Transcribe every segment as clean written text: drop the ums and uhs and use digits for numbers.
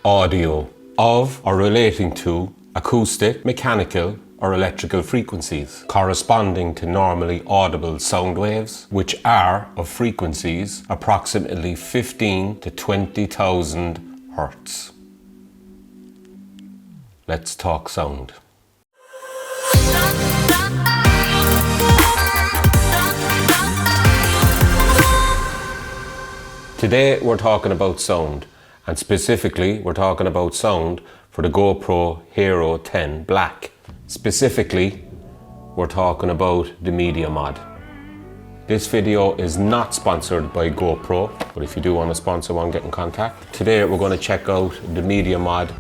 audio of or relating to acoustic, mechanical, or electrical frequencies corresponding to normally audible sound waves, which are of frequencies approximately 15 to 20,000 hertz. Let's talk sound. Today we're talking about sound, and specifically we're talking about sound for the GoPro Hero 10 Black. Specifically, we're talking about the Media Mod. This video is not sponsored by GoPro, but if you do want to sponsor one, get in contact. Today we're going to check out the Media Mod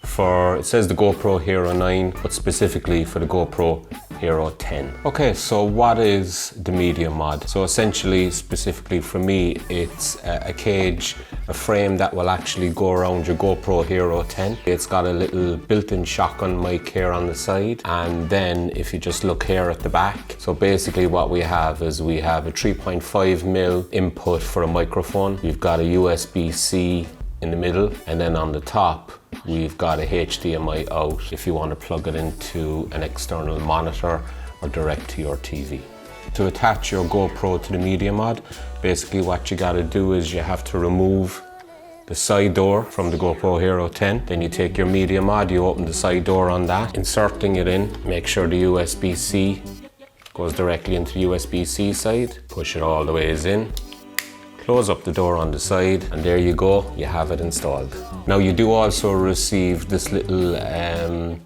for, it says the GoPro Hero 9, but specifically for the GoPro Hero 10. Okay, so what is the Media Mod? So essentially, specifically for me, it's a cage, a frame that will actually go around your GoPro Hero 10. It's got a little built-in shotgun mic here on the side, and then if you just look here at the back, so basically what we have is we have a 3.5mm input for a microphone. We've got a USB-C in the middle, and then on the top we've got a HDMI out if you want to plug it into an external monitor or direct to your TV. To attach your GoPro to the Media Mod, basically what you got to do is you have to remove the side door from the GoPro Hero 10. Then you take your Media Mod, you open the side door on that, inserting it in, make sure the USB-C goes directly into the USB-C side, push it all the ways in, close up the door on the side, and there you go, you have it installed. Now you do also receive this little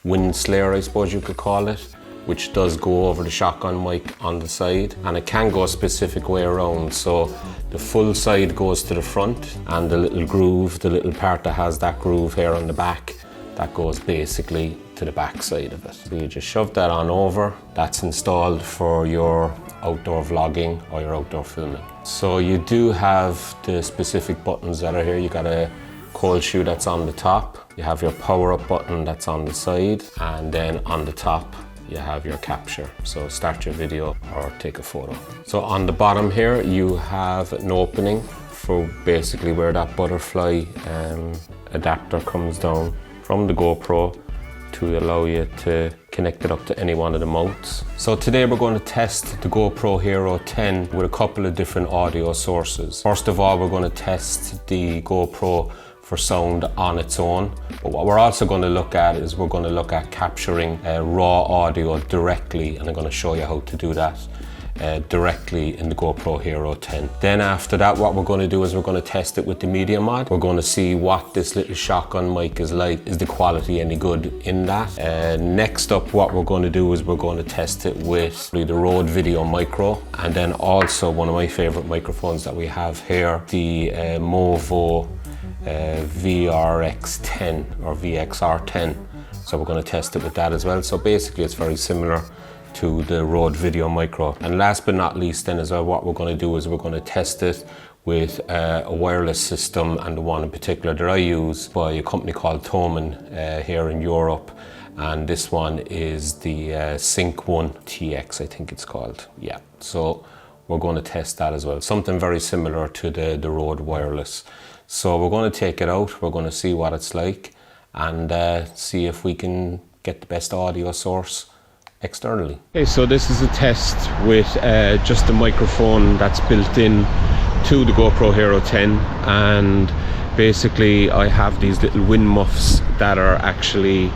wind slayer, I suppose you could call it, which does go over the shotgun mic on the side, and it can go a specific way around. So the full side goes to the front, and the little groove, the little part that has that groove here on the back, that goes basically to the back side of it. So you just shove that on over. That's installed for your outdoor vlogging or your outdoor filming. So you do have the specific buttons that are here. You got a cold shoe that's on the top. You have your power up button that's on the side, and then on the top you have your capture. So start your video or take a photo. So on the bottom here you have an opening for basically where that butterfly adapter comes down from the GoPro to allow you to connect it up to any one of the mounts. So today we're going to test the GoPro Hero 10 with a couple of different audio sources. First of all, we're going to test the GoPro for sound on its own. But what we're also going to look at is we're going to look at capturing raw audio directly, and I'm going to show you how to do that directly in the GoPro Hero 10. Then after that, what we're going to do is we're going to test it with the Media Mod. We're going to see what this little shotgun mic is like. Is the quality any good in that? Next up, what we're going to do is we're going to test it with the Rode Video Micro, and then also one of my favorite microphones that we have here, the Movo VRX10 or VXR10. So we're going to test it with that as well. So basically it's very similar to the Rode Video Micro. And last but not least then as well, what we're going to do is we're going to test it with a wireless system, and the one in particular that I use by a company called Thomann here in Europe. And this one is the Sync 1 TX, I think it's called. Yeah, so we're going to test that as well. Something very similar to the Rode Wireless. So we're going to take it out, we're going to see what it's like, and see if we can get the best audio source externally. Okay, so this is a test with just a microphone that's built in to the GoPro Hero 10, and basically I have these little wind muffs that are actually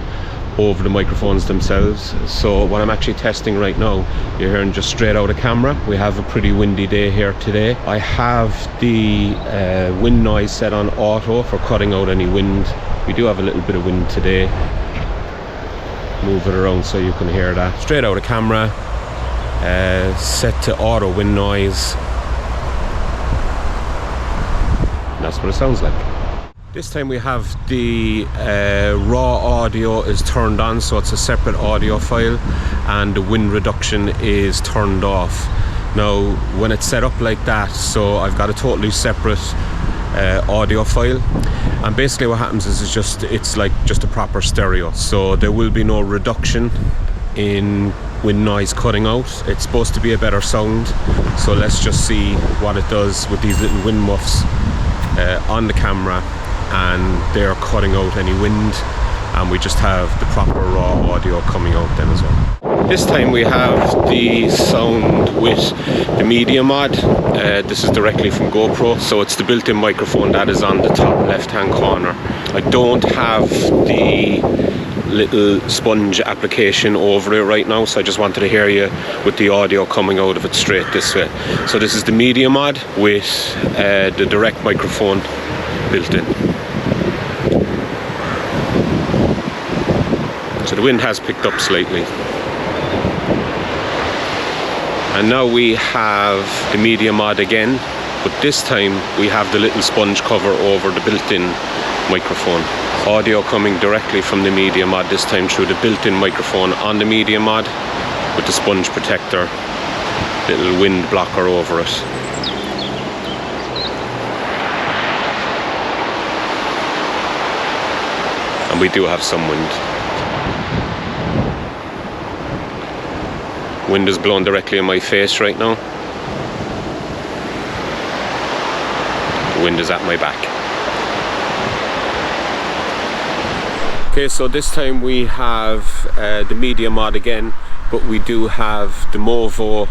over the microphones themselves. So what I'm actually testing right now, you're hearing just straight out of camera. We have a pretty windy day here today. I have the wind noise set on auto for cutting out any wind. We do have a little bit of wind today. Move it around so you can hear that. Straight out of camera, set to auto wind noise. And that's what it sounds like. This time we have the raw audio is turned on, so it's a separate audio file, and the wind reduction is turned off. Now when it's set up like that, so I've got a totally separate audio file, and basically what happens is it's like just a proper stereo, so there will be no reduction in wind noise cutting out. It's supposed to be a better sound, so let's just see what it does with these little wind muffs on the camera and they're cutting out any wind, and we just have the proper raw audio coming out then as well. This time we have the sound with the media mod. This is directly from GoPro, so it's the built-in microphone that is on the top left-hand corner. I don't have the little sponge application over it right now, so I just wanted to hear you with the audio coming out of it straight this way. So this is the media mod with the direct microphone built in. So the wind has picked up slightly. And now we have the media mod again, but this time we have the little sponge cover over the built-in microphone. Audio coming directly from the media mod, this time through the built-in microphone on the media mod with the sponge protector, little wind blocker over it. And we do have some wind. Wind is blowing directly in my face right now. The wind is at my back. Okay, so this time we have the media mod again, but we do have the Movo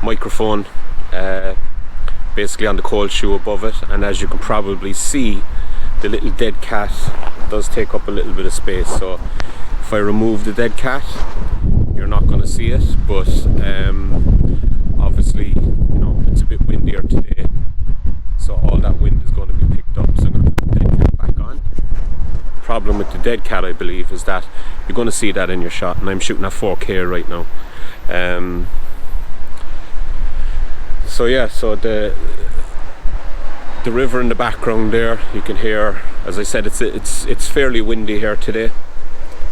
microphone basically on the cold shoe above it, and as you can probably see, the little dead cat does take up a little bit of space. So if I remove the dead cat, you're not going to see it, but obviously, you know, it's a bit windier today, so all that wind is going to be picked up. So I'm going to put the dead cat back on. Problem with the dead cat, I believe, is that you're going to see that in your shot, and I'm shooting at 4K right now. So yeah, so the river in the background there, you can hear, as I said, it's fairly windy here today.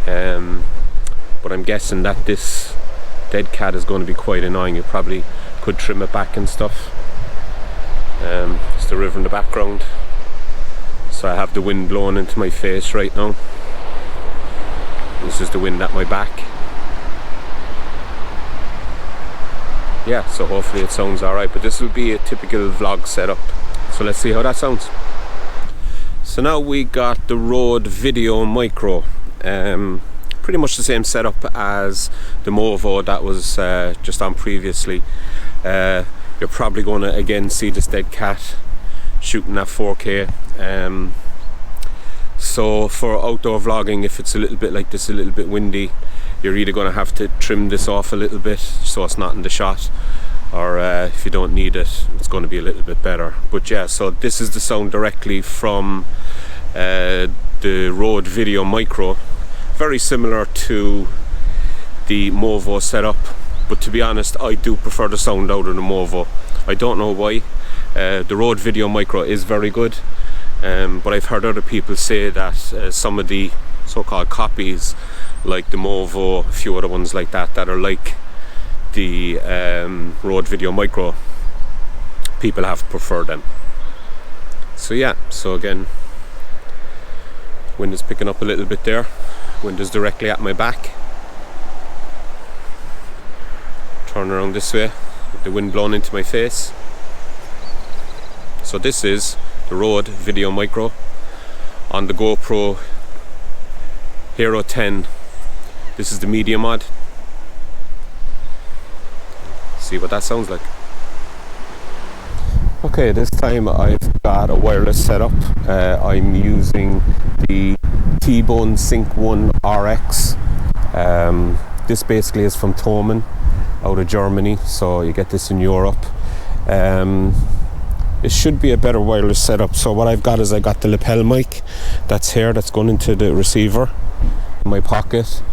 But I'm guessing that this dead cat is going to be quite annoying. You probably could trim it back and stuff. It's the river in the background. So I have the wind blowing into my face right now. This is the wind at my back. Yeah, so hopefully it sounds alright, but this will be a typical vlog setup. So let's see how that sounds. So now we got the Rode Video Micro. Pretty much the same setup as the Movo that was just on previously. You're probably going to again see this dead cat shooting at 4K. So for outdoor vlogging, if it's a little bit like this, a little bit windy, you're either going to have to trim this off a little bit so it's not in the shot, or if you don't need it, it's going to be a little bit better. But yeah, so this is the sound directly from the Rode Video Micro. Very similar to the Movo setup, but to be honest, I do prefer the sound out of the Movo. I don't know why. The Rode Video Micro is very good, but I've heard other people say that some of the so-called copies, like the Movo, a few other ones like that, that are like the Rode Video Micro, people have preferred them. So yeah, so again, wind is picking up a little bit there. Wind is directly at my back. Turn around this way, with the wind blowing into my face. So this is the Rode Video Micro on the GoPro Hero 10. This is the media mod. See what that sounds like. Okay, this time I've got a wireless setup. I'm using the T-Bone Sync 1 RX. This basically is from Thomann out of Germany, so you get this in Europe. It should be a better wireless setup. So what I've got is I got the lapel mic that's here, that's going into the receiver in my pocket,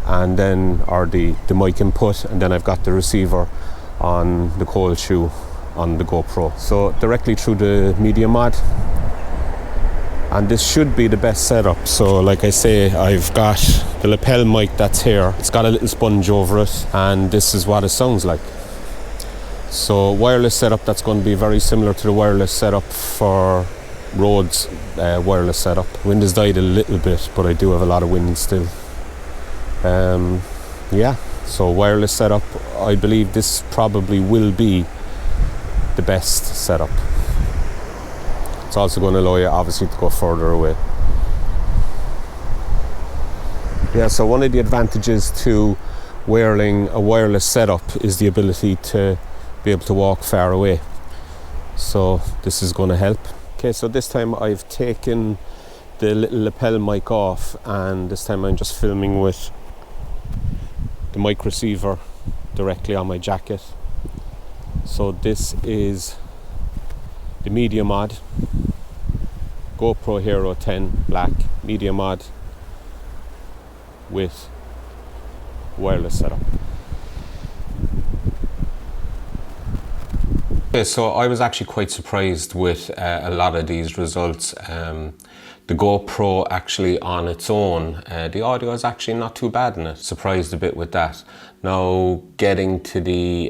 and then the mic input, and then I've got the receiver on the cold shoe on the GoPro. So directly through the media mod, and this should be the best setup. So like I say, I've got the lapel mic that's here, it's got a little sponge over it, and this is what it sounds like. So wireless setup, that's going to be very similar to the wireless setup for Rode's wireless setup. Wind has died a little bit, but I do have a lot of wind still. Yeah, so wireless setup, I believe this probably will be the best setup. it's also going to allow you obviously to go further away. Yeah, so one of the advantages to wearing a wireless setup is the ability to be able to walk far away. So this is going to help. Okay, so this time I've taken the little lapel mic off, and this time I'm just filming with the mic receiver directly on my jacket. So this is the Media Mod GoPro Hero 10 Black Media Mod with wireless setup. Okay, so I was actually quite surprised with a lot of these results. The GoPro actually on its own, the audio is actually not too bad in it. Surprised a bit with that. Now getting to the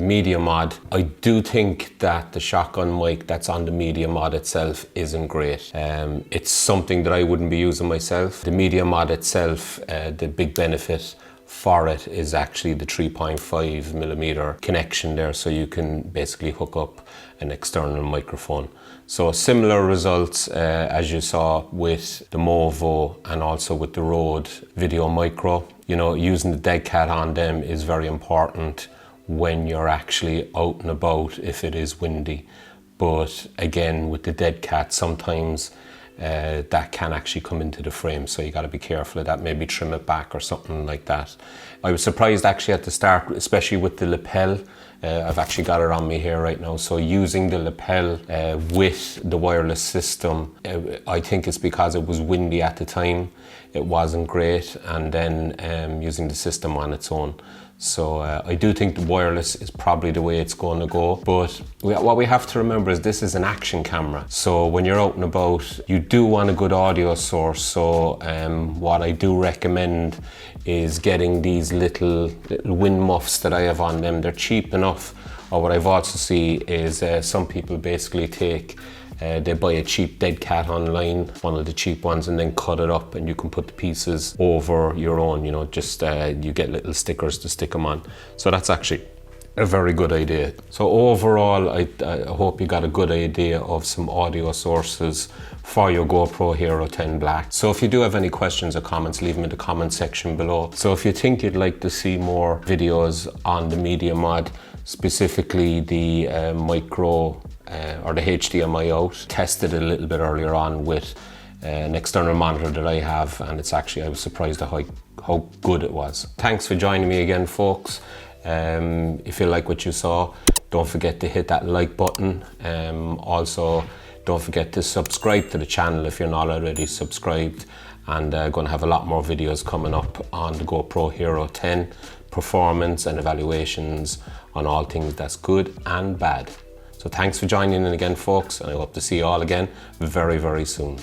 Media Mod, I do think that the shotgun mic that's on the Media Mod itself isn't great. It's something that I wouldn't be using myself. The Media Mod itself, the big benefit for it is actually the 3.5mm connection there, so you can basically hook up an external microphone. So similar results as you saw with the Movo and also with the Rode Video Micro. You know, using the dead cat on them is very important when you're actually out and about if it is windy. But again, with the dead cat, sometimes that can actually come into the frame, so you got to be careful of that. Maybe trim it back or something like that. I was surprised actually at the start, especially with the lapel. I've actually got it on me here right now. So using the lapel with the wireless system, I think it's because it was windy at the time. It wasn't great, and then using the system on its own. So I do think the wireless is probably the way it's going to go. But what we have to remember is this is an action camera. So when you're out and about, you do want a good audio source. So what I do recommend is getting these little wind muffs that I have on them. They're cheap enough. Or what I've also seen is some people basically take they buy a cheap dead cat online, one of the cheap ones, and then cut it up, and you can put the pieces over your own, you know, just you get little stickers to stick them on. So that's actually a very good idea. So overall, I hope you got a good idea of some audio sources for your GoPro Hero 10 Black. So if you do have any questions or comments, leave them in the comment section below. So if you think you'd like to see more videos on the Media Mod, specifically the micro or the HDMI out, tested it a little bit earlier on with an external monitor that I have, and it's actually, I was surprised at how good it was. Thanks for joining me again, folks. If you like what you saw, don't forget to hit that like button. Also, don't forget to subscribe to the channel if you're not already subscribed, and going to have a lot more videos coming up on the GoPro Hero 10 performance and evaluations on all things that's good and bad. So thanks for joining in again, folks, and I hope to see you all again very, very soon.